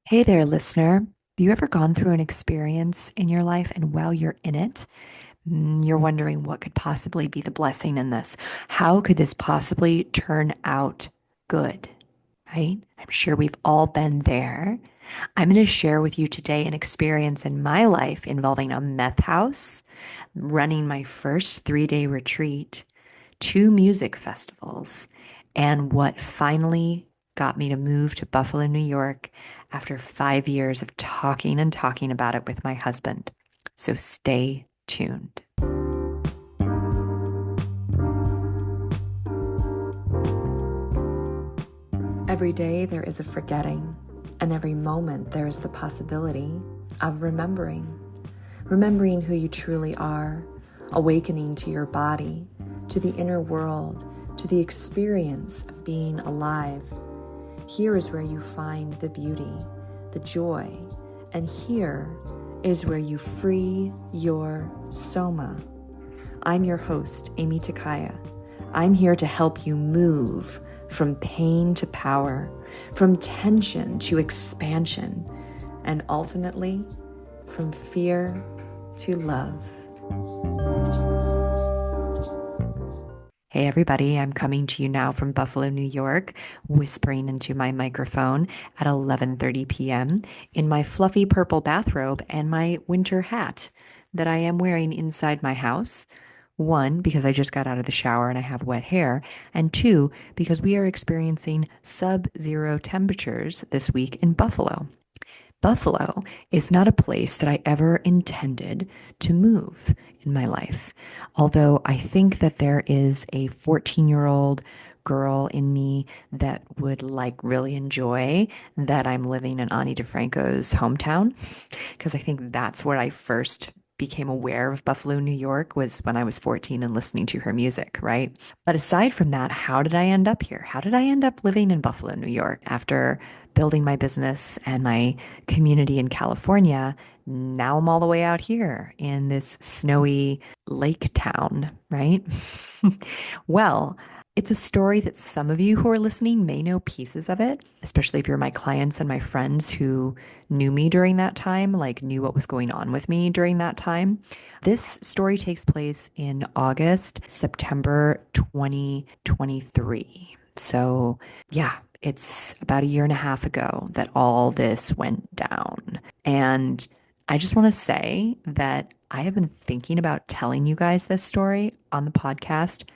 Hey there, listener. Have you ever gone through an experience in your life and while you're in it, you're wondering what could possibly be the blessing in this? How could this possibly turn out good? Right? I'm sure we've all been there. I'm going to share with you today an experience in my life involving a meth house, running my first 3-day retreat, two music festivals, and what finally got me to move to Buffalo, New York after 5 years of talking and talking about it with my husband. So stay tuned. Every day there is a forgetting, and every moment there is the possibility of remembering. Remembering who you truly are, awakening to your body, to the inner world, to the experience of being alive. Here is where you find the beauty, the joy, and here is where you free your soma. I'm your host, Aimee Takaya. I'm here to help you move from pain to power, from tension to expansion, and ultimately from fear to love. Hey everybody, I'm coming to you now from Buffalo, New York, whispering into my microphone at 11:30 p.m. in my fluffy purple bathrobe and my winter hat that I am wearing inside my house. One, because I just got out of the shower and I have wet hair, and two, because we are experiencing sub-zero temperatures this week in Buffalo. Buffalo is not a place that I ever intended to move in my life. Although I think that there is a 14-year-old girl in me that would like really enjoy that I'm living in Ani DeFranco's hometown, because I think that's where I first became aware of Buffalo, New York was when I was 14 and listening to her music, right? But aside from that, how did I end up here? How did I end up living in Buffalo, New York after building my business and my community in California? Now I'm all the way out here in this snowy lake town, right? Well, it's a story that some of you who are listening may know pieces of it, especially if you're my clients and my friends who knew me during that time, like knew what was going on with me during that time. This story takes place in August, September 2023. So, yeah, it's about a year and a half ago that all this went down. And I just want to say that I have been thinking about telling you guys this story on the podcast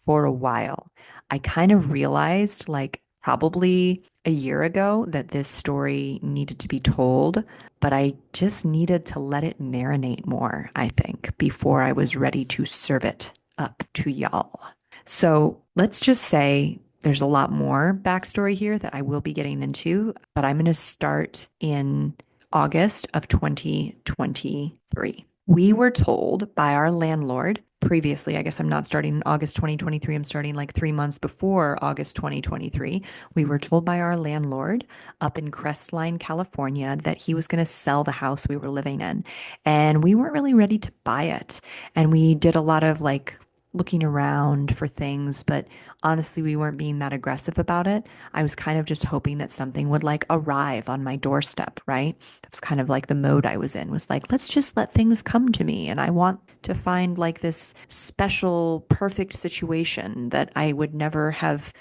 for a while. I kind of realized, like, probably a year ago that this story needed to be told, but I just needed to let it marinate more, I think, before I was ready to serve it up to y'all. So let's just say there's a lot more backstory here that I will be getting into, but I'm going to start in August of 2023. We were told by our landlord previously, I guess I'm not starting in August 2023, I'm starting like 3 months before August 2023. We were told by our landlord up in Crestline, California, that he was going to sell the house we were living in. And we weren't really ready to buy it. And we did a lot of like looking around for things, but honestly, we weren't being that aggressive about it. I was kind of just hoping that something would like arrive on my doorstep, right? That was kind of like the mode I was in, was like, let's just let things come to me. And I want to find like this special, perfect situation that I would never have,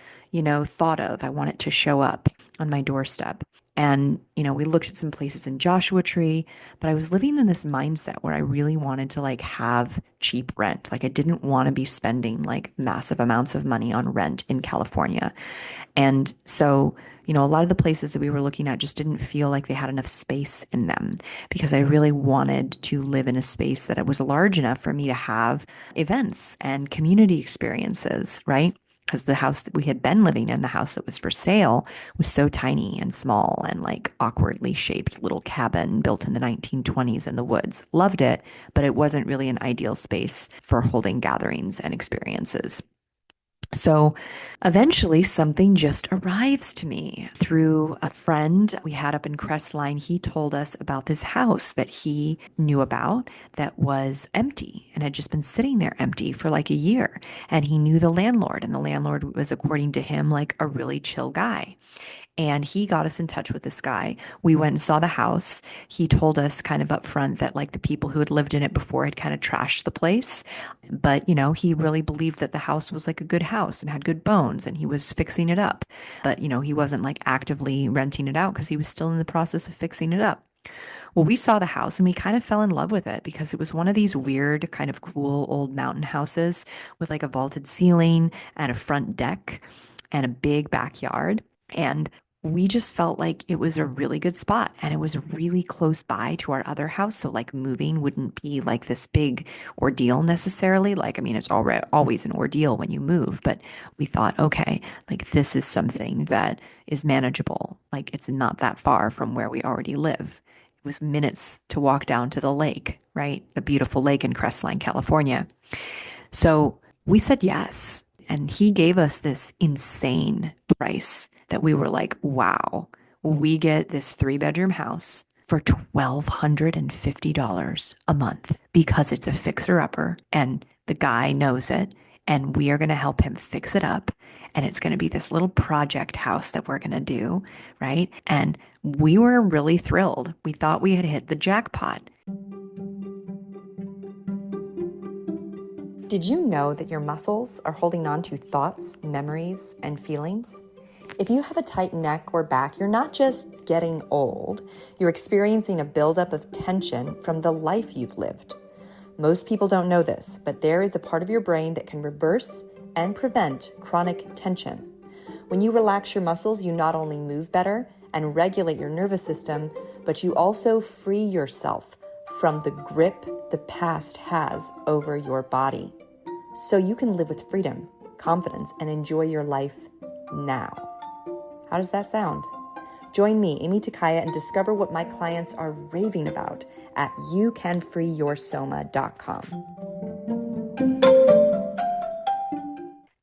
thought of. I want it to show up on my doorstep. And, we looked at some places in Joshua Tree, but I was living in this mindset where I really wanted to like have cheap rent. Like I didn't want to be spending like massive amounts of money on rent in California. And so, a lot of the places that we were looking at just didn't feel like they had enough space in them because I really wanted to live in a space that it was large enough for me to have events and community experiences, right? Because the house that we had been living in, the house that was for sale, was so tiny and small and like awkwardly shaped little cabin built in the 1920s in the woods. Loved it, but it wasn't really an ideal space for holding gatherings and experiences. So eventually, something just arrives to me through a friend we had up in Crestline. He told us about this house that he knew about that was empty and had just been sitting there empty for like a year. And he knew the landlord, and the landlord was, according to him, like a really chill guy. And he got us in touch with this guy. We went and saw the house. He told us kind of up front that like the people who had lived in it before had kind of trashed the place. But, he really believed that the house was like a good house and had good bones and he was fixing it up. But, he wasn't like actively renting it out because he was still in the process of fixing it up. Well, we saw the house and we kind of fell in love with it because it was one of these weird, kind of cool old mountain houses with like a vaulted ceiling and a front deck and a big backyard. And we just felt like it was a really good spot and it was really close by to our other house. So, like, moving wouldn't be like this big ordeal necessarily. Like, I mean, it's already always an ordeal when you move, but we thought, okay, like, this is something that is manageable. Like, it's not that far from where we already live. It was minutes to walk down to the lake, right? A beautiful lake in Crestline, California. So we said yes. And he gave us this insane price that we were like, wow, we get this three-bedroom house for $1,250 a month because it's a fixer-upper and the guy knows it. And we are going to help him fix it up. And it's going to be this little project house that we're going to do, right? And we were really thrilled. We thought we had hit the jackpot. Did you know that your muscles are holding on to thoughts, memories, and feelings? If you have a tight neck or back, you're not just getting old, you're experiencing a buildup of tension from the life you've lived. Most people don't know this, but there is a part of your brain that can reverse and prevent chronic tension. When you relax your muscles, you not only move better and regulate your nervous system, but you also free yourself from the grip the past has over your body. So you can live with freedom, confidence, and enjoy your life now. How does that sound? Join me, Aimee Takaya, and discover what my clients are raving about at youcanfreeyoursoma.com.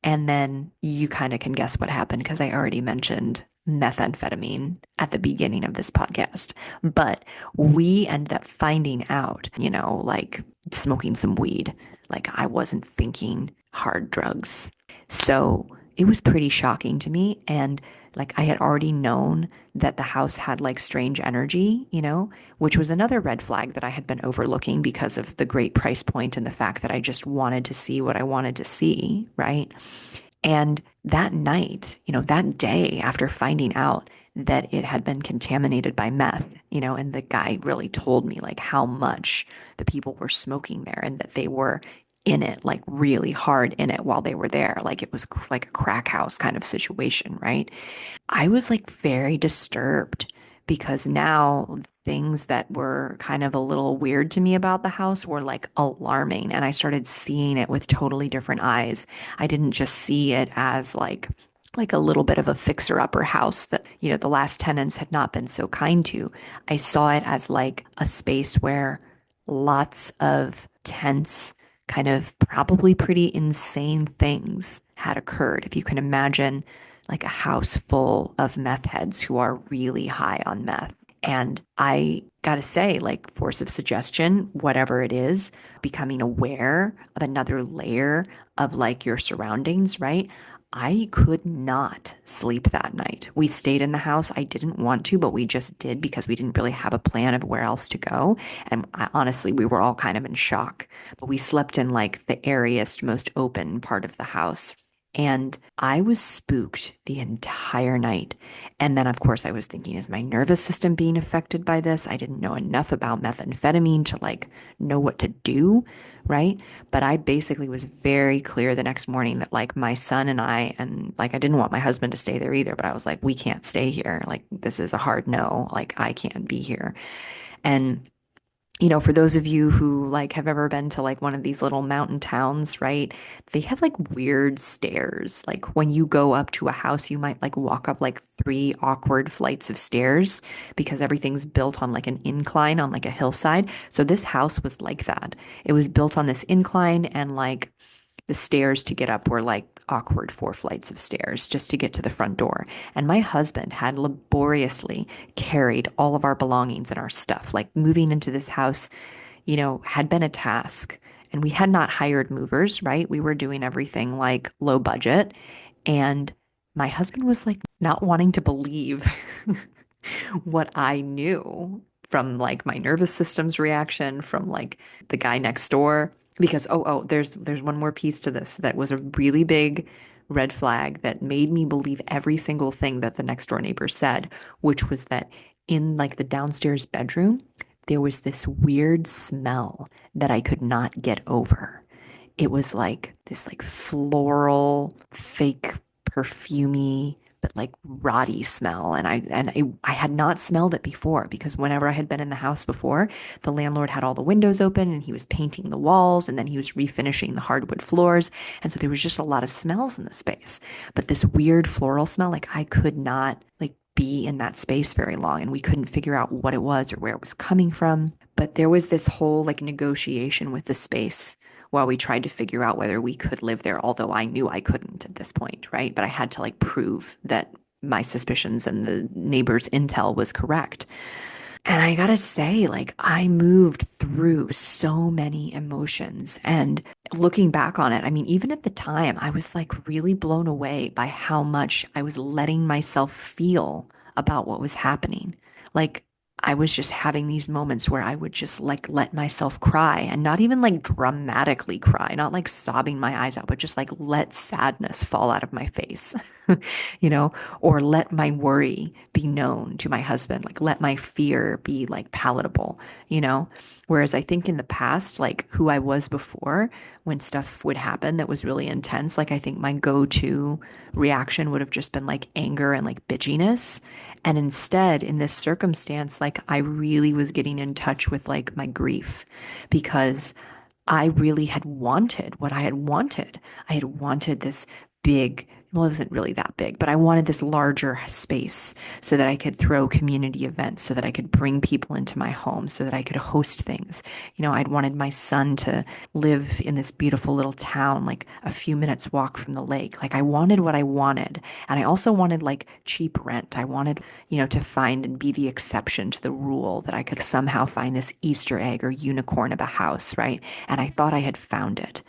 And then you kind of can guess what happened because I already mentioned methamphetamine at the beginning of this podcast. But we ended up finding out, like smoking some weed. Like I wasn't thinking hard drugs. So it was pretty shocking to me. And like I had already known that the house had like strange energy, which was another red flag that I had been overlooking because of the great price point and the fact that I just wanted to see what I wanted to see, right? And that night, that day after finding out that it had been contaminated by meth, and the guy really told me like how much the people were smoking there and that they were in it, like really hard in it while they were there. Like it was like a crack house kind of situation, right? I was like very disturbed because now things that were kind of a little weird to me about the house were like alarming. And I started seeing it with totally different eyes. I didn't just see it as like a little bit of a fixer-upper house that, the last tenants had not been so kind to. I saw it as like a space where lots of tense, kind of probably pretty insane things had occurred. If you can imagine like a house full of meth heads who are really high on meth. And I gotta say, like force of suggestion, whatever it is, becoming aware of another layer of like your surroundings, right? I could not sleep that night. We stayed in the house. I didn't want to, but we just did because we didn't really have a plan of where else to go. And honestly, we were all kind of in shock. But we slept in like the airiest, most open part of the house. And I was spooked the entire night. And then, of course, I was thinking, is my nervous system being affected by this? I didn't know enough about methamphetamine to like know what to do, right? But I basically was very clear the next morning that like my son and like I didn't want my husband to stay there either, but I was like, we can't stay here. Like this is a hard no. Like I can't be here. And for those of you who like have ever been to like one of these little mountain towns, right? They have like weird stairs. Like when you go up to a house, you might like walk up like three awkward flights of stairs because everything's built on like an incline on like a hillside. So this house was like that. It was built on this incline and like the stairs to get up were like awkward four flights of stairs just to get to the front door. And my husband had laboriously carried all of our belongings and our stuff. Like moving into this house, had been a task. And we had not hired movers, right? We were doing everything like low budget. And my husband was like not wanting to believe what I knew from like my nervous system's reaction, from like the guy next door. Because there's one more piece to this that was a really big red flag that made me believe every single thing that the next door neighbor said, which was that in like the downstairs bedroom, there was this weird smell that I could not get over. It was like this like floral, fake perfumey, but like rotty smell. And I had not smelled it before because whenever I had been in the house before, the landlord had all the windows open and he was painting the walls and then he was refinishing the hardwood floors. And so there was just a lot of smells in the space. But this weird floral smell, like I could not like be in that space very long and we couldn't figure out what it was or where it was coming from. But there was this whole like negotiation with the space while we tried to figure out whether we could live there, although I knew I couldn't at this point, right? But I had to like prove that my suspicions and the neighbor's intel was correct. And I gotta say, like, I moved through so many emotions. And looking back on it, I mean, even at the time, I was like really blown away by how much I was letting myself feel about what was happening. Like, I was just having these moments where I would just like let myself cry and not even like dramatically cry, not like sobbing my eyes out, but just like let sadness fall out of my face, you know? Or let my worry be known to my husband, like let my fear be like palatable, you know? Whereas I think in the past, like who I was before, when stuff would happen that was really intense, like I think my go-to reaction would have just been like anger and like bitchiness. And instead, in this circumstance, like I really was getting in touch with like my grief because I really had wanted what I had wanted. I had wanted this big, well, it wasn't really that big, but I wanted this larger space so that I could throw community events, so that I could bring people into my home, so that I could host things. You know, I'd wanted my son to live in this beautiful little town, like a few minutes walk from the lake. Like I wanted what I wanted. And I also wanted like cheap rent. I wanted, you know, to find and be the exception to the rule that I could somehow find this Easter egg or unicorn of a house, right? And I thought I had found it.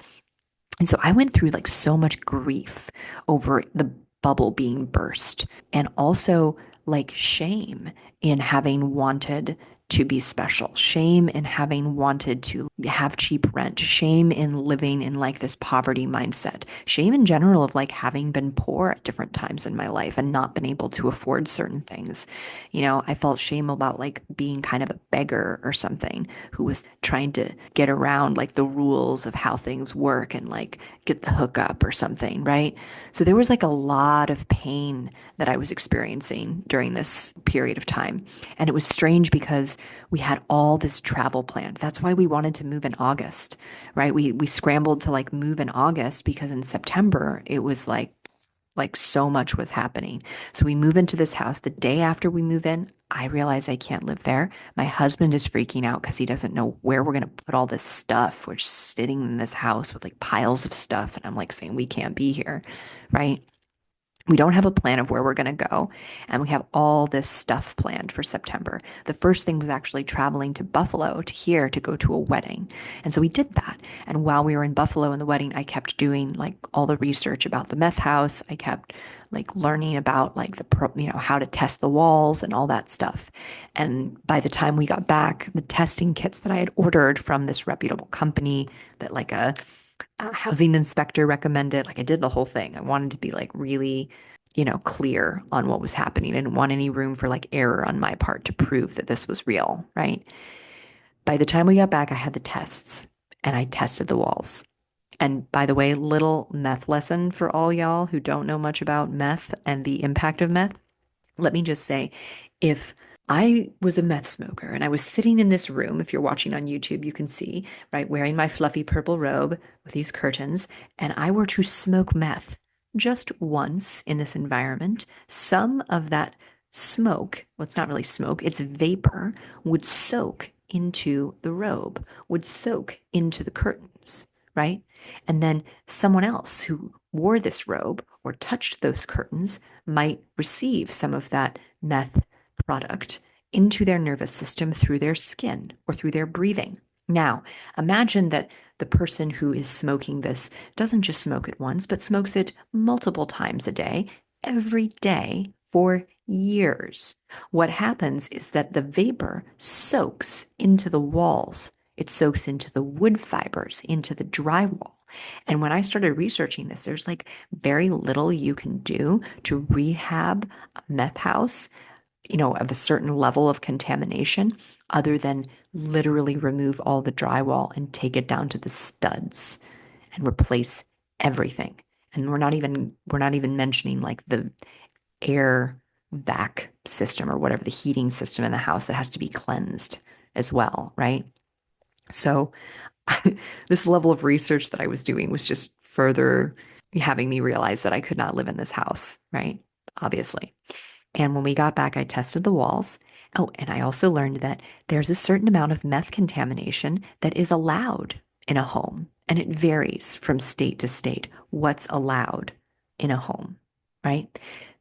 And so I went through like so much grief over the bubble being burst and also like shame in having wanted to be special, shame in having wanted to have cheap rent, shame in living in like this poverty mindset, shame in general of like having been poor at different times in my life and not been able to afford certain things. You know, I felt shame about like being kind of a beggar or something who was trying to get around like the rules of how things work and like get the hookup or something, right? So there was like a lot of pain that I was experiencing during this period of time. And it was strange because we had all this travel planned. That's why we wanted to move in August, right? We scrambled to like move in August because in September it was like so much was happening. So we move into this house. The day after we move in, I realize I can't live there. My husband is freaking out because he doesn't know where we're going to put all this stuff. We're just sitting in this house with like piles of stuff. And I'm like saying, we can't be here, right? We don't have a plan of where we're going to go. And we have all this stuff planned for September. The first thing was actually traveling to Buffalo to here to go to a wedding. And so we did that. And while we were in Buffalo in the wedding, I kept doing like all the research about the meth house. I kept like learning about like you know, how to test the walls and all that stuff. And by the time we got back, the testing kits that I had ordered from this reputable company that like a housing inspector recommended. Like I did the whole thing. I wanted to be like really, you know, clear on what was happening. I didn't want any room for like error on my part to prove that this was real, right? By the time we got back, I had the tests and I tested the walls. And by the way, little meth lesson for all y'all who don't know much about meth and the impact of meth. Let me just say, if I was a meth smoker and I was sitting in this room, if you're watching on YouTube, you can see, right, wearing my fluffy purple robe with these curtains, and I were to smoke meth just once in this environment, some of that smoke, well, it's not really smoke, it's vapor, would soak into the robe, would soak into the curtains, right? And then someone else who wore this robe or touched those curtains might receive some of that meth product into their nervous system through their skin or through their breathing. Now, imagine that the person who is smoking this doesn't just smoke it once, but smokes it multiple times a day every day for years. What happens is that the vapor soaks into the walls. It soaks into the wood fibers, into the drywall. And when I started researching this, there's like very little you can do to rehab a meth house, of a certain level of contamination, other than literally remove all the drywall and take it down to the studs and replace everything. And we're not even mentioning like the air vac system or whatever the heating system in the house that has to be cleansed as well, right? So this level of research that I was doing was just further having me realize that I could not live in this house, right? Obviously. And when we got back, I tested the walls. Oh, and I also learned that there's a certain amount of meth contamination that is allowed in a home, and it varies from state to state what's allowed in a home, right?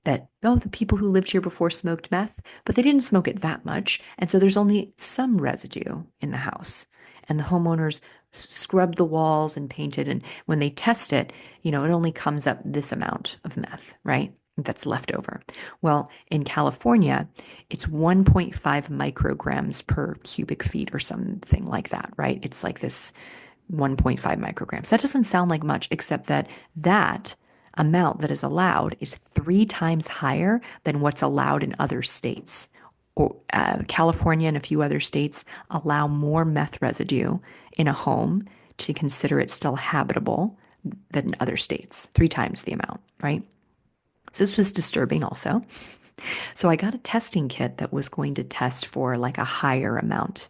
That, oh, the people who lived here before smoked meth, but they didn't smoke it that much. And so there's only some residue in the house. And the homeowners scrubbed the walls and painted. And when they test it, it only comes up this amount of meth, right? That's left over. Well, in California, it's 1.5 micrograms per cubic feet or something like that, right? It's like this 1.5 micrograms. That doesn't sound like much, except that that amount that is allowed is 3 times higher than what's allowed in other states. Or, California and a few other states allow more meth residue in a home to consider it still habitable than other states, 3 times the amount, right? So this was disturbing also. So I got a testing kit that was going to test for like a higher amount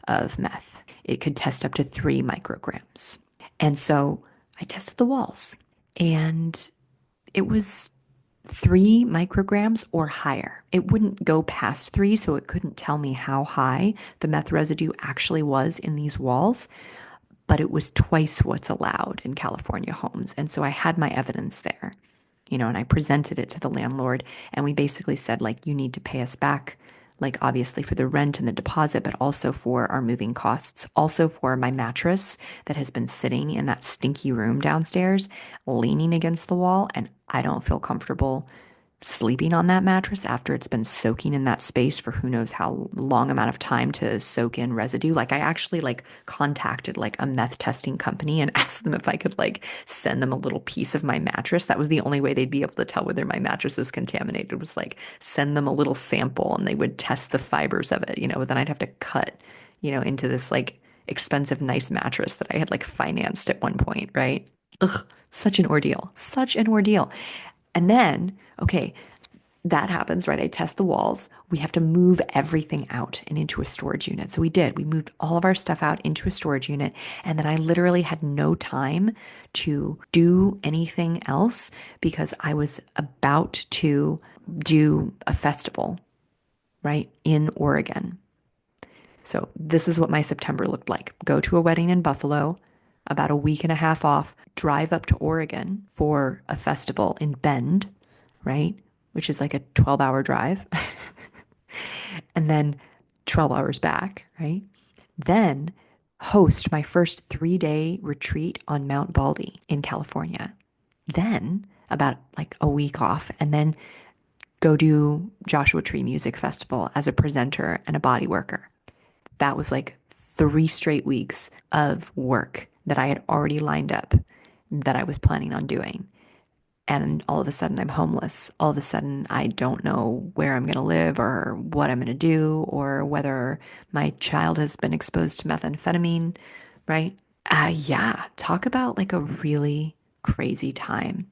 of meth. It could test up to 3 micrograms. And so I tested the walls, and it was 3 micrograms or higher. It wouldn't go past 3, so it couldn't tell me how high the meth residue actually was in these walls, but it was twice what's allowed in California homes. And so I had my evidence there, and I presented it to the landlord, and we basically said, like, you need to pay us back, like, obviously for the rent and the deposit, but also for our moving costs, also for my mattress that has been sitting in that stinky room downstairs, leaning against the wall, and I don't feel comfortable sleeping on that mattress after it's been soaking in that space for who knows how long amount of time to soak in residue. Like I actually like contacted like a meth testing company and asked them if I could like send them a little piece of my mattress. That was the only way they'd be able to tell whether my mattress was contaminated, was like send them a little sample and they would test the fibers of it, but then I'd have to cut, into this like expensive nice mattress that I had like financed at one point, right? Ugh, such an ordeal, such an ordeal. And then, okay, that happens, right? I test the walls. We have to move everything out and into a storage unit. So we did. We moved all of our stuff out into a storage unit. And then I literally had no time to do anything else because I was about to do a festival, right, in Oregon. So this is what my September looked like. Go to a wedding in Buffalo, about a week and a half off, drive up to Oregon for a festival in Bend, right? Which is like a 12-hour drive. And then 12 hours back, right? Then host my first 3-day retreat on Mount Baldy in California. Then about like a week off, and then go do Joshua Tree Music Festival as a presenter and a body worker. That was like 3 straight weeks of work that I had already lined up that I was planning on doing. And all of a sudden, I'm homeless. All of a sudden, I don't know where I'm going to live or what I'm going to do or whether my child has been exposed to methamphetamine, right? Yeah, talk about like a really crazy time.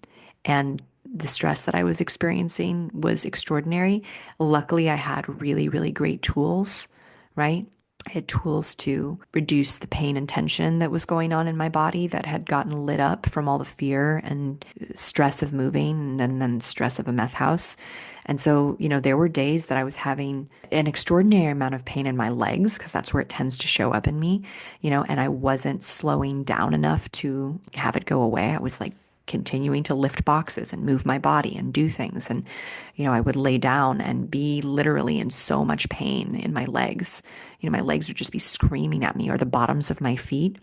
And the stress that I was experiencing was extraordinary. Luckily, I had really, really great tools, right? I had tools to reduce the pain and tension that was going on in my body that had gotten lit up from all the fear and stress of moving and then stress of a meth house. And so, there were days that I was having an extraordinary amount of pain in my legs because that's where it tends to show up in me, and I wasn't slowing down enough to have it go away. I was like continuing to lift boxes and move my body and do things. And, I would lay down and be literally in so much pain in my legs. My legs would just be screaming at me or the bottoms of my feet.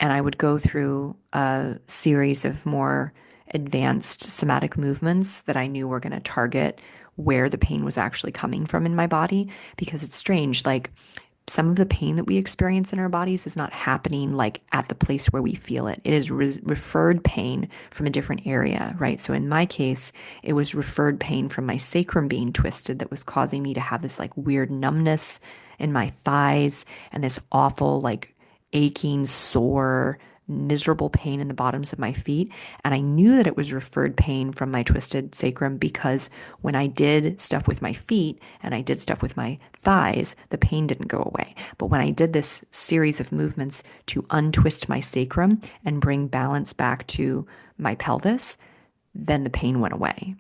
And I would go through a series of more advanced somatic movements that I knew were going to target where the pain was actually coming from in my body. Because it's strange, like some of the pain that we experience in our bodies is not happening like at the place where we feel it. It is referred pain from a different area, right? So in my case, it was referred pain from my sacrum being twisted that was causing me to have this like weird numbness in my thighs and this awful, like aching, sore, miserable pain in the bottoms of my feet. And I knew that it was referred pain from my twisted sacrum because when I did stuff with my feet and I did stuff with my thighs, the pain didn't go away. But when I did this series of movements to untwist my sacrum and bring balance back to my pelvis, then the pain went away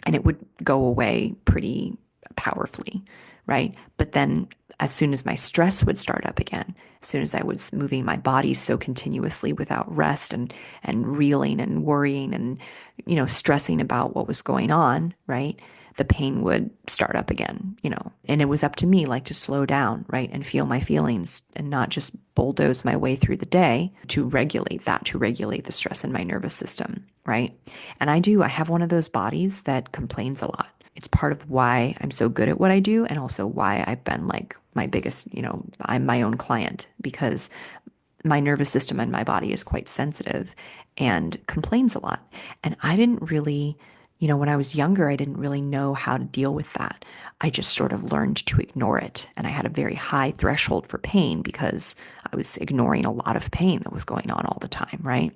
and it would go away pretty powerfully, right? But then as soon as my stress would start up again, as soon as I was moving my body so continuously without rest and reeling and worrying and stressing about what was going on, right? The pain would start up again, and it was up to me like to slow down, right? And feel my feelings and not just bulldoze my way through the day to regulate that, to regulate the stress in my nervous system, right? And I have one of those bodies that complains a lot. It's part of why I'm so good at what I do and also why I've been like my biggest, I'm my own client because my nervous system and my body is quite sensitive and complains a lot. And I didn't really, when I was younger, I didn't really know how to deal with that. I just sort of learned to ignore it. And I had a very high threshold for pain because I was ignoring a lot of pain that was going on all the time, right?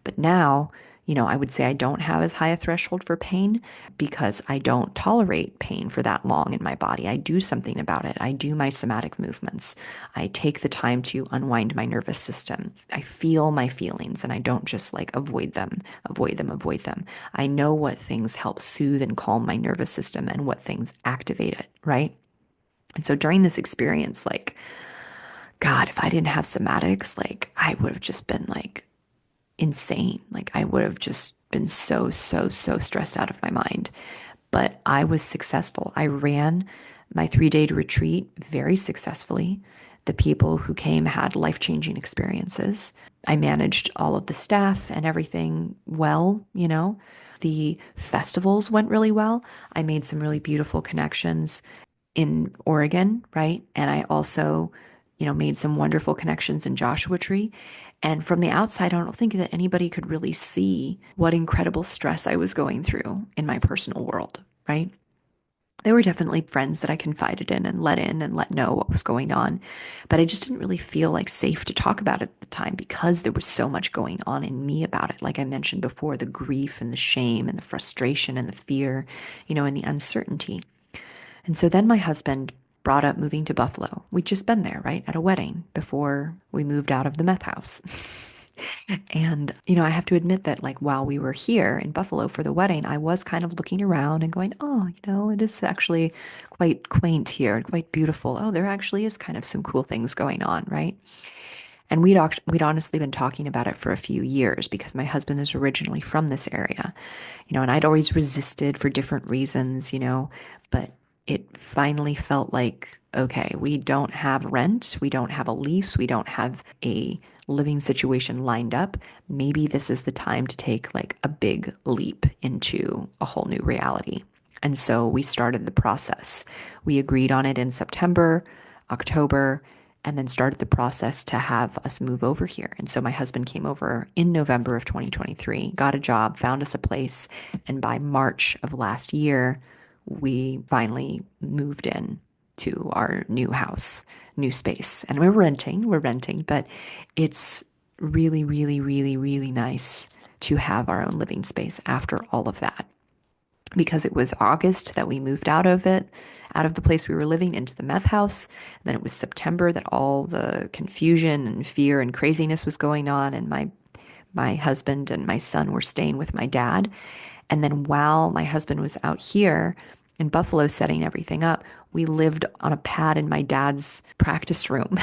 But now, I would say I don't have as high a threshold for pain because I don't tolerate pain for that long in my body. I do something about it. I do my somatic movements. I take the time to unwind my nervous system. I feel my feelings and I don't just like avoid them, avoid them, avoid them. I know what things help soothe and calm my nervous system and what things activate it, right? And so during this experience, like, God, if I didn't have somatics, like, I would have just been like, insane. Like I would have just been so, so, so stressed out of my mind. But I was successful. I ran my 3 day retreat very successfully. The people who came had life changing experiences. I managed all of the staff and everything well, The festivals went really well. I made some really beautiful connections in Oregon, right? And I also, made some wonderful connections in Joshua Tree. And from the outside, I don't think that anybody could really see what incredible stress I was going through in my personal world, right? There were definitely friends that I confided in and let know what was going on. But I just didn't really feel like safe to talk about it at the time because there was so much going on in me about it. Like I mentioned before, the grief and the shame and the frustration and the fear, and the uncertainty. And so then my husband brought up moving to Buffalo. We'd just been there, right, at a wedding before we moved out of the meth house. And, I have to admit that, like, while we were here in Buffalo for the wedding, I was kind of looking around and going, oh, it is actually quite quaint here and quite beautiful. Oh, there actually is kind of some cool things going on, right? And we'd honestly been talking about it for a few years because my husband is originally from this area, and I'd always resisted for different reasons, but it finally felt like, okay, we don't have rent, we don't have a lease, we don't have a living situation lined up. Maybe this is the time to take like a big leap into a whole new reality. And so we started the process. We agreed on it in September, October, and then started the process to have us move over here. And so my husband came over in November of 2023, got a job, found us a place, and by March of last year, we finally moved in to our new house, new space. And we're renting, but it's really, really, really, really nice to have our own living space after all of that because it was August that we moved out of the place we were living into the meth house. Then it was September that all the confusion and fear and craziness was going on, and my husband and my son were staying with my dad. And then while my husband was out here in Buffalo setting everything up, we lived on a pad in my dad's practice room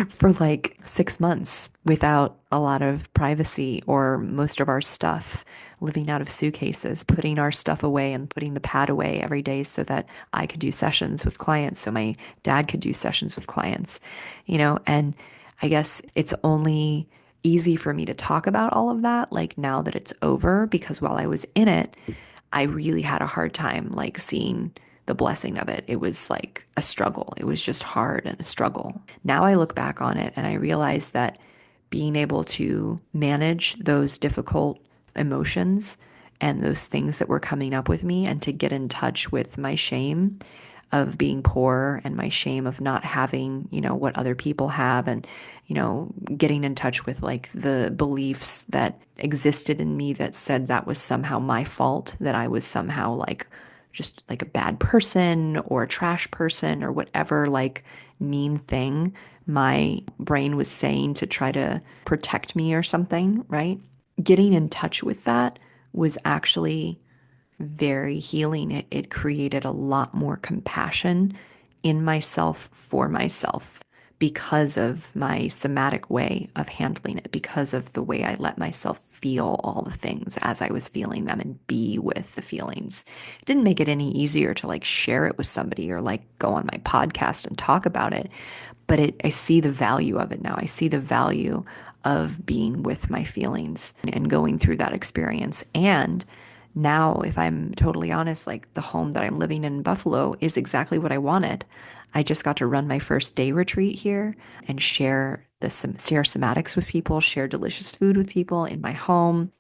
for like 6 months without a lot of privacy or most of our stuff, living out of suitcases, putting our stuff away and putting the pad away every day so that I could do sessions with clients, so my dad could do sessions with clients, and I guess it's only easy for me to talk about all of that, like now that it's over, because while I was in it, I really had a hard time like seeing the blessing of it. It was like a struggle. It was just hard and a struggle. Now I look back on it and I realize that being able to manage those difficult emotions and those things that were coming up with me and to get in touch with my shame of being poor and my shame of not having, what other people have and, getting in touch with like the beliefs that existed in me that said that was somehow my fault, that I was somehow like just like a bad person or a trash person or whatever like mean thing my brain was saying to try to protect me or something, right? Getting in touch with that was actually very healing. It created a lot more compassion in myself for myself because of my somatic way of handling it, because of the way I let myself feel all the things as I was feeling them and be with the feelings. It didn't make it any easier to like share it with somebody or like go on my podcast and talk about it, but I see the value of it now. I see the value of being with my feelings and going through that experience. And now, if I'm totally honest, like the home that I'm living in Buffalo is exactly what I wanted. I just got to run my first day retreat here and share somatics with people, share delicious food with people in my home.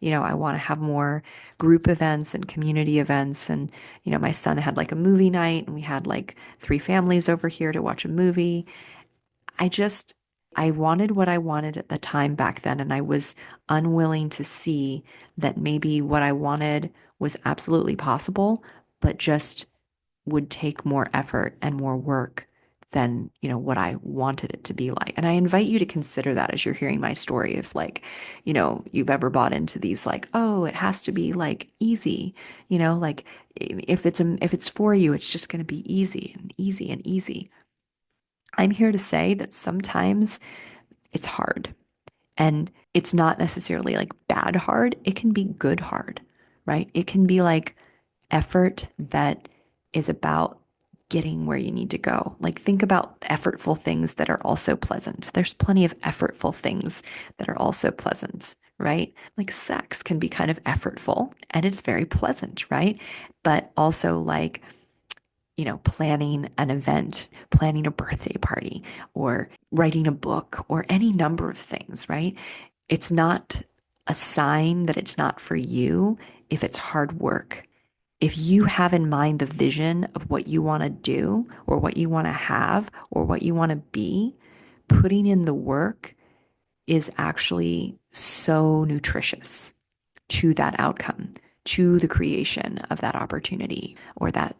I want to have more group events and community events. And, my son had like a movie night and we had like three families over here to watch a movie. I just, I wanted what I wanted at the time back then, and I was unwilling to see that maybe what I wanted was absolutely possible, but just would take more effort and more work than, what I wanted it to be like. And I invite you to consider that as you're hearing my story. If like, you've ever bought into these like, oh, it has to be like easy, like if it's for you, it's just going to be easy and easy and easy. I'm here to say that sometimes it's hard and it's not necessarily like bad hard. It can be good hard, right? It can be like effort that is about getting where you need to go. Like think about effortful things that are also pleasant. There's plenty of effortful things that are also pleasant, right? Like sex can be kind of effortful and it's very pleasant, right? But also like planning an event, planning a birthday party, or writing a book, or any number of things, right? It's not a sign that it's not for you if it's hard work. If you have in mind the vision of what you want to do, or what you want to have, or what you want to be, putting in the work is actually so nutritious to that outcome, to the creation of that opportunity or that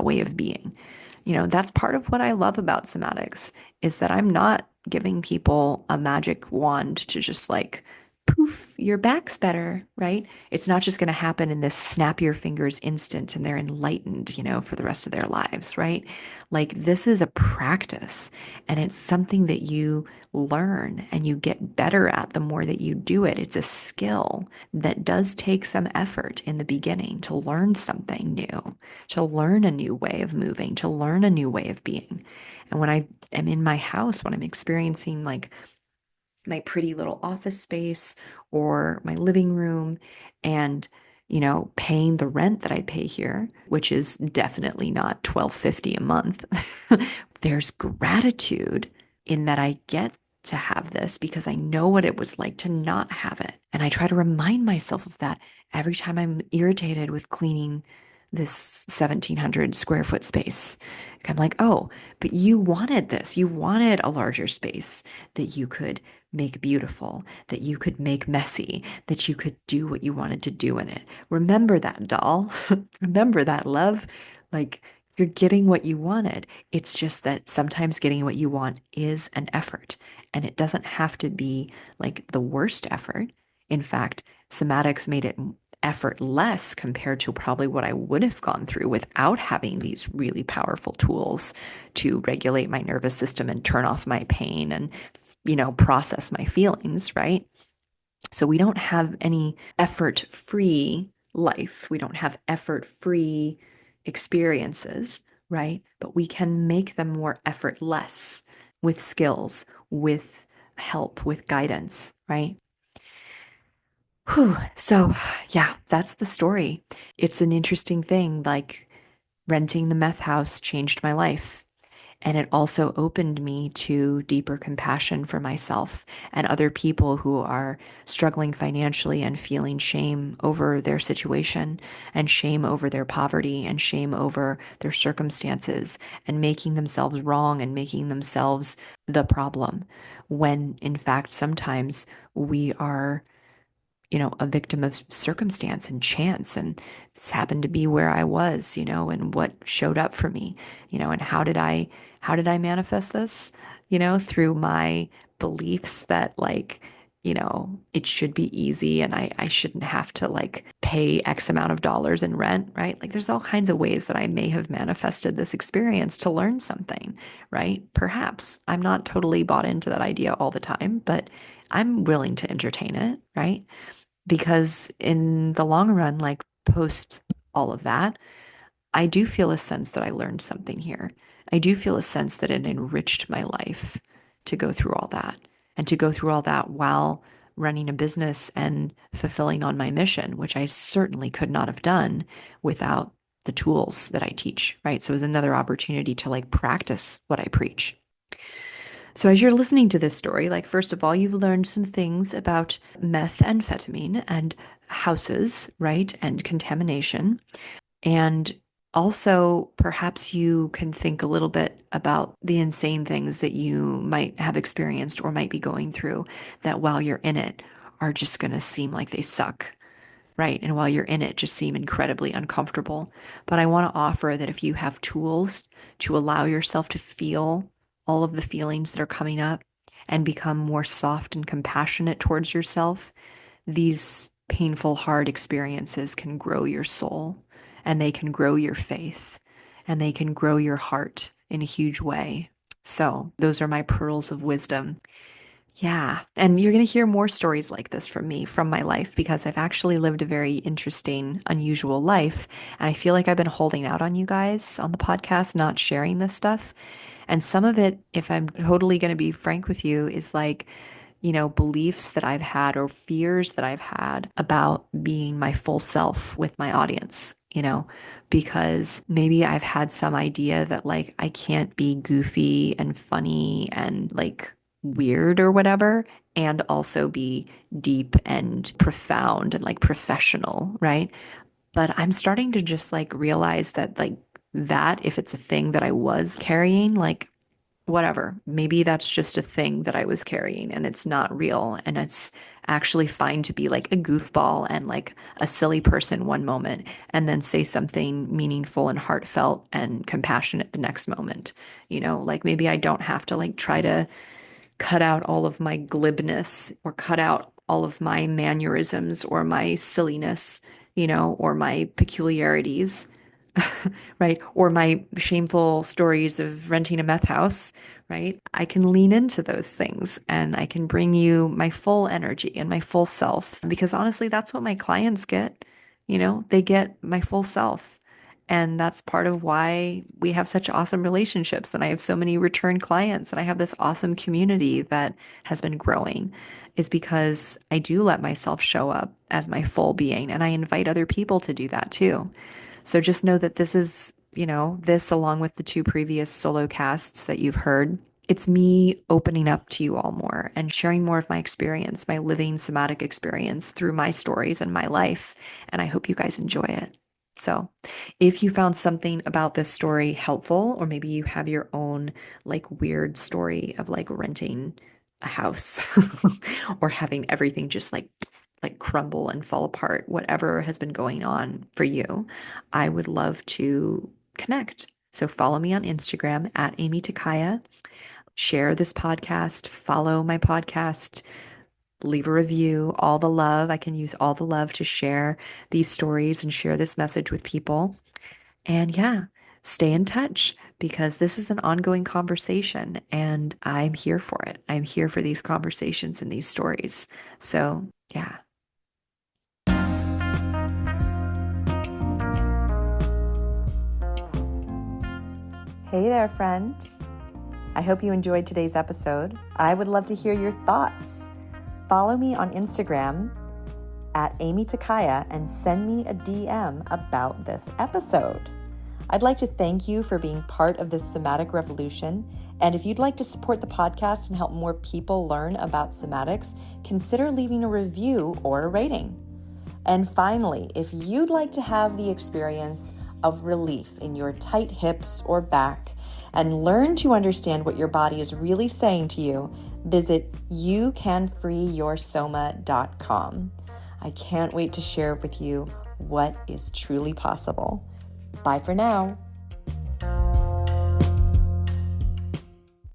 way of being. That's part of what I love about somatics is that I'm not giving people a magic wand to just like poof, your back's better, right? It's not just going to happen in this snap your fingers instant and they're enlightened, for the rest of their lives, right? Like this is a practice and it's something that you learn and you get better at the more that you do it. It's a skill that does take some effort in the beginning to learn something new, to learn a new way of moving, to learn a new way of being. And when I am in my house, when I'm experiencing like my pretty little office space or my living room and paying the rent that I pay here, which is definitely not 12.50 a month. There's gratitude in that I get to have this because I know what it was like to not have it. And I try to remind myself of that every time I'm irritated with cleaning this 1,700 square foot space. I'm like, oh, but you wanted this. You wanted a larger space that you could make beautiful, that you could make messy, that you could do what you wanted to do in it. Remember that, doll. Remember that, love. Like, you're getting what you wanted. It's just that sometimes getting what you want is an effort, and it doesn't have to be like the worst effort. In fact, somatics made it effortless compared to probably what I would have gone through without having these really powerful tools to regulate my nervous system and turn off my pain and process my feelings, right? So we don't have any effort-free life. We don't have effort-free experiences, right? But we can make them more effortless with skills, with help, with guidance, right? Whew. So, yeah, that's the story. It's an interesting thing. Like, renting the meth house changed my life. And it also opened me to deeper compassion for myself and other people who are struggling financially and feeling shame over their situation and shame over their poverty and shame over their circumstances and making themselves wrong and making themselves the problem when in fact sometimes we are, a victim of circumstance and chance. And this happened to be where I was, and what showed up for me, and how did I manifest this, through my beliefs that like, it should be easy and I shouldn't have to like pay X amount of dollars in rent, right? Like there's all kinds of ways that I may have manifested this experience to learn something, right? Perhaps I'm not totally bought into that idea all the time, but I'm willing to entertain it, right? Because in the long run, like post all of that, I do feel a sense that I learned something here. I do feel a sense that it enriched my life to go through all that and to go through all that while running a business and fulfilling on my mission, which I certainly could not have done without the tools that I teach, right? So it was another opportunity to like practice what I preach. So, as you're listening to this story, like, first of all, you've learned some things about methamphetamine and houses, right? And contamination. And also, perhaps you can think a little bit about the insane things that you might have experienced or might be going through that while you're in it are just going to seem like they suck, right? And while you're in it, just seem incredibly uncomfortable. But I want to offer that if you have tools to allow yourself to feel all of the feelings that are coming up and become more soft and compassionate towards yourself, these painful, hard experiences can grow your soul and they can grow your faith and they can grow your heart in a huge way. So, those are my pearls of wisdom. Yeah. And you're going to hear more stories like this from me, from my life, because I've actually lived a very interesting, unusual life. And I feel like I've been holding out on you guys on the podcast, not sharing this stuff. And some of it, if I'm totally going to be frank with you, is like, beliefs that I've had or fears that I've had about being my full self with my audience, because maybe I've had some idea that like I can't be goofy and funny and like weird or whatever, and also be deep and profound and like professional, right? But I'm starting to just like realize that like that, if it's a thing that I was carrying, like whatever. Maybe that's just a thing that I was carrying and it's not real. And it's actually fine to be like a goofball and like a silly person one moment and then say something meaningful and heartfelt and compassionate the next moment. Like maybe I don't have to like try to cut out all of my glibness or cut out all of my mannerisms or my silliness, or my peculiarities, right? Or my shameful stories of renting a meth house, right? I can lean into those things and I can bring you my full energy and my full self because honestly, that's what my clients get. They get my full self. And that's part of why we have such awesome relationships. And I have so many return clients and I have this awesome community that has been growing is because I do let myself show up as my full being and I invite other people to do that too. So just know that this is, this along with the two previous solo casts that you've heard, it's me opening up to you all more and sharing more of my experience, my living somatic experience through my stories and my life. And I hope you guys enjoy it. So, if you found something about this story helpful, or maybe you have your own like weird story of like renting a house or having everything just like crumble and fall apart, whatever has been going on for you, I would love to connect. So follow me on Instagram at Aimee Takaya. Share this podcast, follow my podcast, leave a review, all the love. I can use all the love to share these stories and share this message with people. And yeah, stay in touch because this is an ongoing conversation and I'm here for it. I'm here for these conversations and these stories. So yeah. Hey there, friend. I hope you enjoyed today's episode. I would love to hear your thoughts. Follow me on Instagram at Aimee Takaya and send me a DM about this episode. I'd like to thank you for being part of this somatic revolution. And if you'd like to support the podcast and help more people learn about somatics, consider leaving a review or a rating. And finally, if you'd like to have the experience of relief in your tight hips or back and learn to understand what your body is really saying to you, visit youcanfreeyoursoma.com. I can't wait to share with you what is truly possible. Bye for now.